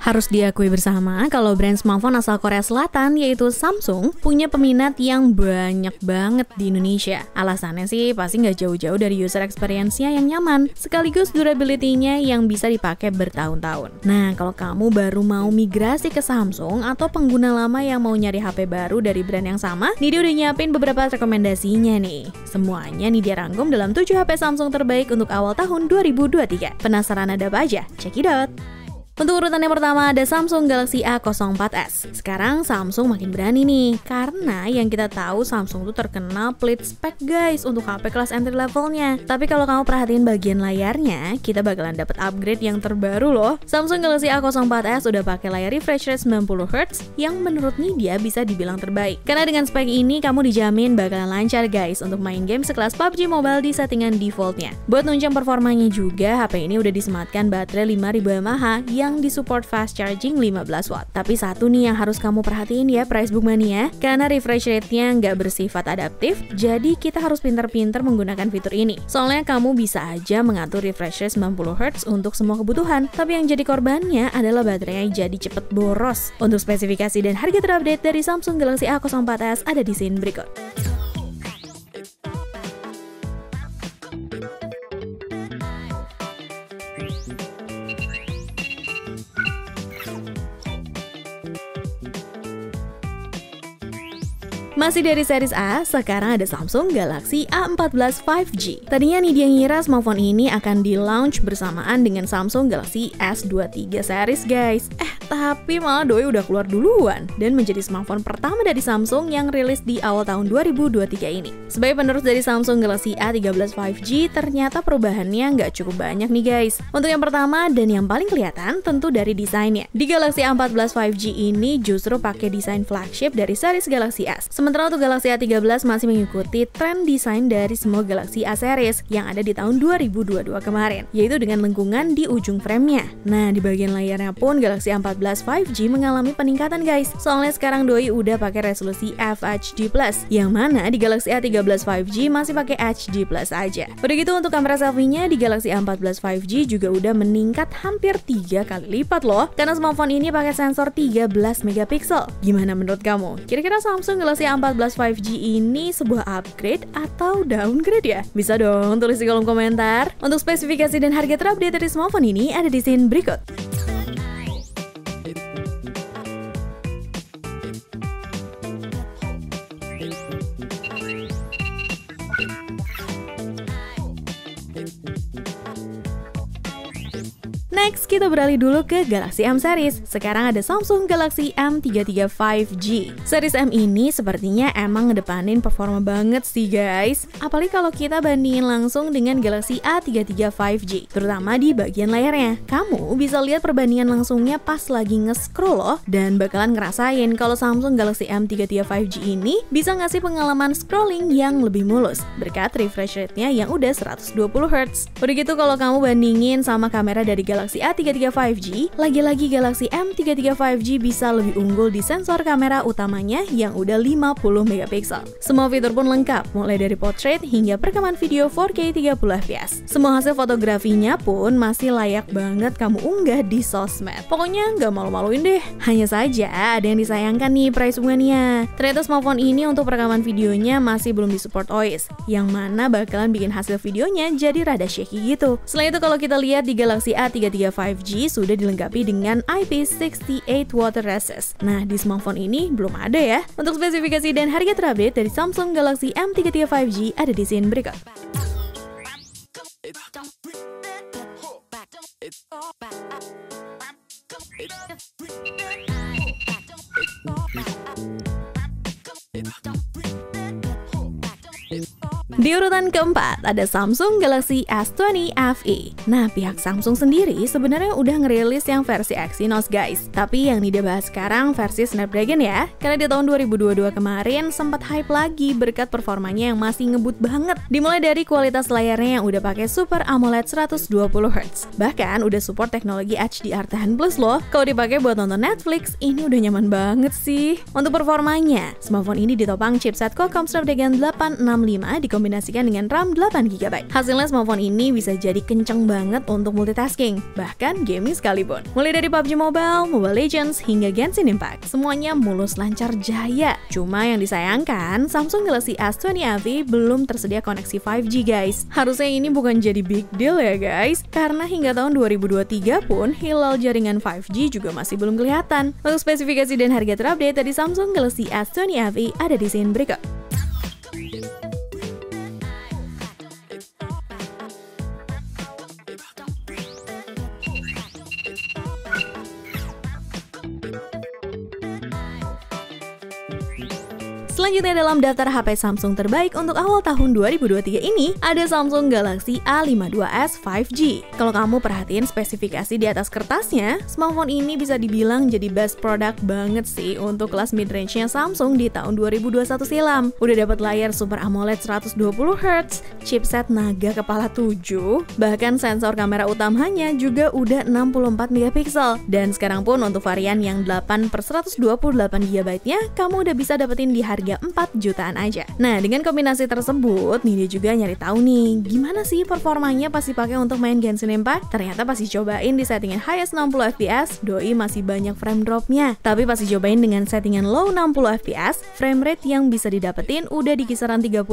Harus diakui bersama kalau brand smartphone asal Korea Selatan yaitu Samsung punya peminat yang banyak banget di Indonesia. Alasannya sih pasti nggak jauh-jauh dari user experience-nya yang nyaman, sekaligus durability-nya yang bisa dipakai bertahun-tahun. Nah, kalau kamu baru mau migrasi ke Samsung atau pengguna lama yang mau nyari HP baru dari brand yang sama, Nidia udah nyiapin beberapa rekomendasinya nih. Semuanya Nidia rangkum dalam 7 HP Samsung terbaik untuk awal tahun 2023. Penasaran ada apa aja? Check it out! Untuk urutan yang pertama ada Samsung Galaxy A04s. Sekarang Samsung makin berani nih, karena yang kita tahu Samsung tuh terkenal pelit spek guys untuk HP kelas entry levelnya. Tapi kalau kamu perhatiin bagian layarnya, kita bakalan dapat upgrade yang terbaru loh. Samsung Galaxy A04s udah pakai layar refresh rate 90Hz yang menurut Nidia bisa dibilang terbaik. Karena dengan spek ini kamu dijamin bakalan lancar guys untuk main game sekelas PUBG Mobile di settingan defaultnya. Buat nunjang performanya juga, HP ini udah disematkan baterai 5000 mAh yang disupport fast charging 15 watt. Tapi satu nih yang harus kamu perhatiin ya Pricebook Mania, karena refresh rate-nya nggak bersifat adaptif, jadi kita harus pintar-pintar menggunakan fitur ini. Soalnya kamu bisa aja mengatur refresh rate 90Hz untuk semua kebutuhan, tapi yang jadi korbannya adalah baterainya jadi cepet boros. Untuk spesifikasi dan harga terupdate dari Samsung Galaxy A04s ada di scene berikut. Masih dari series A, sekarang ada Samsung Galaxy A14 5G. Tadinya Nidia ngira smartphone ini akan di-launch bersamaan dengan Samsung Galaxy S23 series guys. Tapi malah doi udah keluar duluan dan menjadi smartphone pertama dari Samsung yang rilis di awal tahun 2023 ini. Sebagai penerus dari Samsung Galaxy A13 5G, ternyata perubahannya nggak cukup banyak nih guys. Untuk yang pertama dan yang paling kelihatan tentu dari desainnya. Di Galaxy A14 5G ini justru pakai desain flagship dari series Galaxy S. Sementara untuk Galaxy A13 masih mengikuti tren desain dari semua Galaxy A series yang ada di tahun 2022 kemarin, yaitu dengan lengkungan di ujung framenya. Nah, di bagian layarnya pun Galaxy A14 5G mengalami peningkatan guys. Soalnya sekarang doi udah pakai resolusi FHD+, yang mana di Galaxy A13 5G masih pakai HD+ aja. Udah gitu untuk kamera selfie-nya di Galaxy A14 5G juga udah meningkat hampir 3 kali lipat loh, karena smartphone ini pakai sensor 13 megapiksel. Gimana menurut kamu? Kira-kira Samsung Galaxy A14 5G ini sebuah upgrade atau downgrade ya? Bisa dong tulis di kolom komentar. Untuk spesifikasi dan harga terupdate dari smartphone ini ada di scene berikut. Next, kita beralih dulu ke Galaxy M series. Sekarang ada Samsung Galaxy M33 5G. Series M ini sepertinya emang ngedepanin performa banget sih guys. Apalagi kalau kita bandingin langsung dengan Galaxy A33 5G, terutama di bagian layarnya. Kamu bisa lihat perbandingan langsungnya pas lagi nge-scroll loh, dan bakalan ngerasain kalau Samsung Galaxy M33 5G ini bisa ngasih pengalaman scrolling yang lebih mulus berkat refresh rate-nya yang udah 120Hz. Udah gitu kalau kamu bandingin sama kamera dari Galaxy A33 5G, lagi-lagi Galaxy M33 5G bisa lebih unggul di sensor kamera utamanya yang udah 50 megapiksel. Semua fitur pun lengkap, mulai dari portrait hingga perekaman video 4K 30fps. Semua hasil fotografinya pun masih layak banget kamu unggah di sosmed. Pokoknya nggak malu-maluin deh. Hanya saja ada yang disayangkan nih Pricebook Mania. Ternyata smartphone ini untuk perekaman videonya masih belum disupport OIS, yang mana bakalan bikin hasil videonya jadi rada shaky gitu. Selain itu kalau kita lihat di Galaxy A33 5G sudah dilengkapi dengan IP68 water resist. Nah, di smartphone ini belum ada ya. Untuk spesifikasi dan harga terupdate dari Samsung Galaxy M33 5G ada di scene berikut. Di urutan keempat ada Samsung Galaxy S20 FE. Nah, pihak Samsung sendiri sebenarnya udah ngerilis yang versi Exynos guys. Tapi yang Nidia bahas sekarang versi Snapdragon ya. Karena di tahun 2022 kemarin sempat hype lagi berkat performanya yang masih ngebut banget. Dimulai dari kualitas layarnya yang udah pakai Super AMOLED 120Hz. Bahkan udah support teknologi HDR10+ loh. Kalau dipakai buat nonton Netflix, ini udah nyaman banget sih. Untuk performanya, smartphone ini ditopang chipset Qualcomm Snapdragon 865 dikombinasikan dikombinasikan dengan RAM 8GB. Hasilnya smartphone ini bisa jadi kenceng banget untuk multitasking, bahkan gaming sekalipun. Mulai dari PUBG Mobile, Mobile Legends, hingga Genshin Impact, semuanya mulus lancar jaya. Cuma yang disayangkan, Samsung Galaxy S20 FE belum tersedia koneksi 5G guys. Harusnya ini bukan jadi big deal ya guys, karena hingga tahun 2023 pun hilal jaringan 5G juga masih belum kelihatan. Untuk spesifikasi dan harga terupdate dari Samsung Galaxy S20 FE ada di scene berikut. Selanjutnya dalam daftar HP Samsung terbaik untuk awal tahun 2023 ini, ada Samsung Galaxy A52s 5G. Kalau kamu perhatiin spesifikasi di atas kertasnya, smartphone ini bisa dibilang jadi best product banget sih untuk kelas mid-range-nya Samsung di tahun 2021 silam. Udah dapat layar Super AMOLED 120Hz, chipset naga kepala 7, bahkan sensor kamera utamanya juga udah 64MP. Dan sekarang pun untuk varian yang 8/128GB-nya, kamu udah bisa dapetin di harga 4 jutaan aja. Nah, dengan kombinasi tersebut, nih dia juga nyari tahu nih, gimana sih performanya pas dipakai untuk main Genshin Impact? Ternyata pas dicobain di settingan highest 60fps, doi masih banyak frame dropnya. Tapi pas dicobain dengan settingan low 60fps, frame rate yang bisa didapetin udah di kisaran 30-40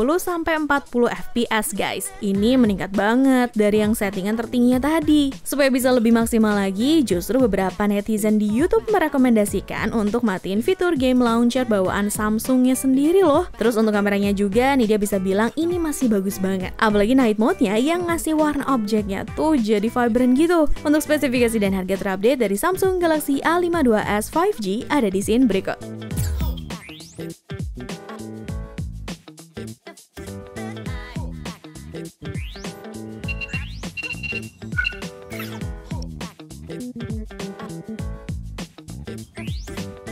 fps guys. Ini meningkat banget dari yang settingan tertingginya tadi. Supaya bisa lebih maksimal lagi, justru beberapa netizen di YouTube merekomendasikan untuk matiin fitur game launcher bawaan Samsungnya sendiri loh. Terus untuk kameranya juga nih dia bisa bilang ini masih bagus banget. Apalagi night mode-nya yang ngasih warna objeknya tuh jadi vibrant gitu. Untuk spesifikasi dan harga terupdate dari Samsung Galaxy A52s 5G ada di scene berikut.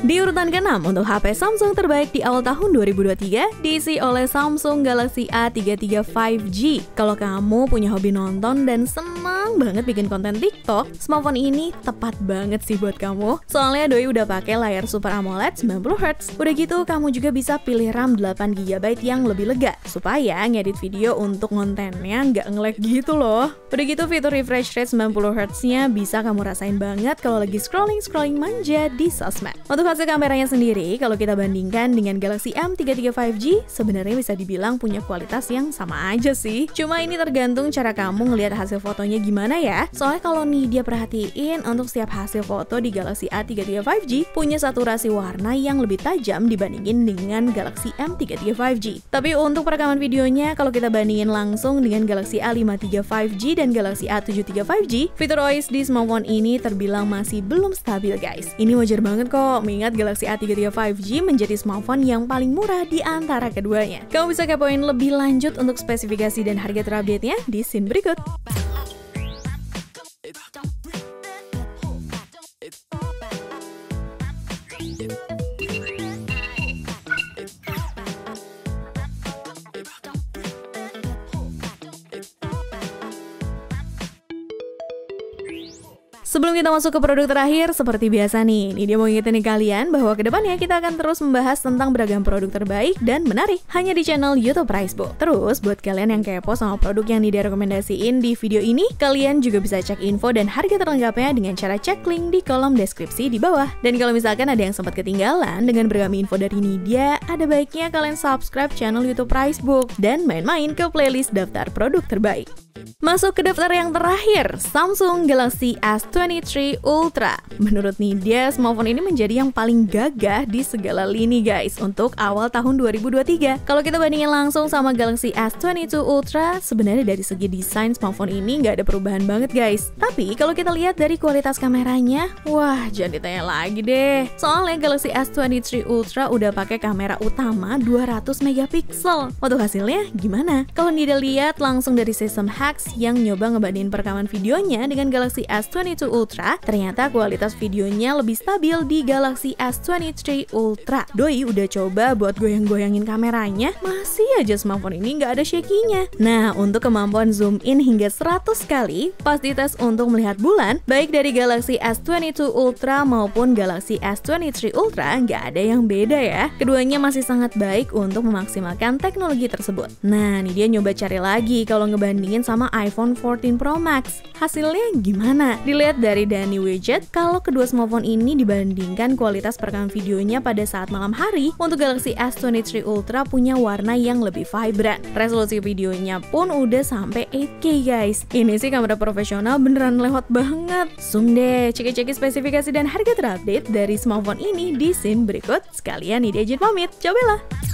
Di urutan ke-6 untuk HP Samsung terbaik di awal tahun 2023 diisi oleh Samsung Galaxy A33 5G. Kalau kamu punya hobi nonton dan senang banget bikin konten TikTok, smartphone ini tepat banget sih buat kamu. Soalnya doi udah pakai layar Super AMOLED 90Hz. Udah gitu kamu juga bisa pilih RAM 8GB yang lebih lega supaya ngedit video untuk kontennya nggak nge-lag gitu loh. Udah gitu fitur refresh rate 90Hz-nya bisa kamu rasain banget kalau lagi scrolling manja di sosmed. Untuk hasil kameranya sendiri, kalau kita bandingkan dengan Galaxy M33 5G, sebenarnya bisa dibilang punya kualitas yang sama aja sih. Cuma ini tergantung cara kamu ngelihat hasil fotonya gimana ya. Soalnya kalau nih dia perhatiin untuk setiap hasil foto di Galaxy A33 5G punya saturasi warna yang lebih tajam dibandingin dengan Galaxy M33 5G. Tapi untuk perekaman videonya, kalau kita bandingin langsung dengan Galaxy A53 5G dan Galaxy A73 5G, fitur OIS di smartphone ini terbilang masih belum stabil guys. Ini wajar banget kok, mengingat Galaxy A33 5G menjadi smartphone yang paling murah di antara keduanya. Kamu bisa kepoin lebih lanjut untuk spesifikasi dan harga terupdate-nya di scene berikut. Sebelum kita masuk ke produk terakhir, seperti biasa nih dia mau ingetin kalian bahwa kedepannya kita akan terus membahas tentang beragam produk terbaik dan menarik hanya di channel YouTube Pricebook. Terus, buat kalian yang kepo sama produk yang direkomendasiin di video ini, kalian juga bisa cek info dan harga terlengkapnya dengan cara cek link di kolom deskripsi di bawah. Dan kalau misalkan ada yang sempat ketinggalan dengan beragam info dari Nidia, ada baiknya kalian subscribe channel YouTube Pricebook dan main-main ke playlist daftar produk terbaik. Masuk ke daftar yang terakhir, Samsung Galaxy S23 Ultra. Menurut Nidia, smartphone ini menjadi yang paling gagah di segala lini guys untuk awal tahun 2023. Kalau kita bandingin langsung sama Galaxy S22 Ultra, sebenarnya dari segi desain smartphone ini nggak ada perubahan banget guys. Tapi kalau kita lihat dari kualitas kameranya, wah jangan ditanya lagi deh. Soalnya Galaxy S23 Ultra udah pakai kamera utama 200MP. Untuk hasilnya gimana? Kalau Nidia lihat langsung dari sistem hack Max yang nyoba ngebandingin perekaman videonya dengan Galaxy S22 Ultra, ternyata kualitas videonya lebih stabil di Galaxy S23 Ultra. Doi udah coba buat goyang-goyangin kameranya, masih aja smartphone ini nggak ada shaky-nya. Nah, untuk kemampuan zoom in hingga 100 kali pas dites untuk melihat bulan, baik dari Galaxy S22 Ultra maupun Galaxy S23 Ultra nggak ada yang beda ya. Keduanya masih sangat baik untuk memaksimalkan teknologi tersebut. Nah, nih dia nyoba cari lagi kalau ngebandingin sama iPhone 14 Pro Max. Hasilnya gimana? Dilihat dari Danny Widget, kalau kedua smartphone ini dibandingkan kualitas perekaman videonya pada saat malam hari, untuk Galaxy S23 Ultra punya warna yang lebih vibrant. Resolusi videonya pun udah sampai 8K guys. Ini sih kamera profesional beneran lewat banget. Zoom deh, cek-cek spesifikasi dan harga terupdate dari smartphone ini di scene berikut. Sekalian nih dia izin pamit, cobalah.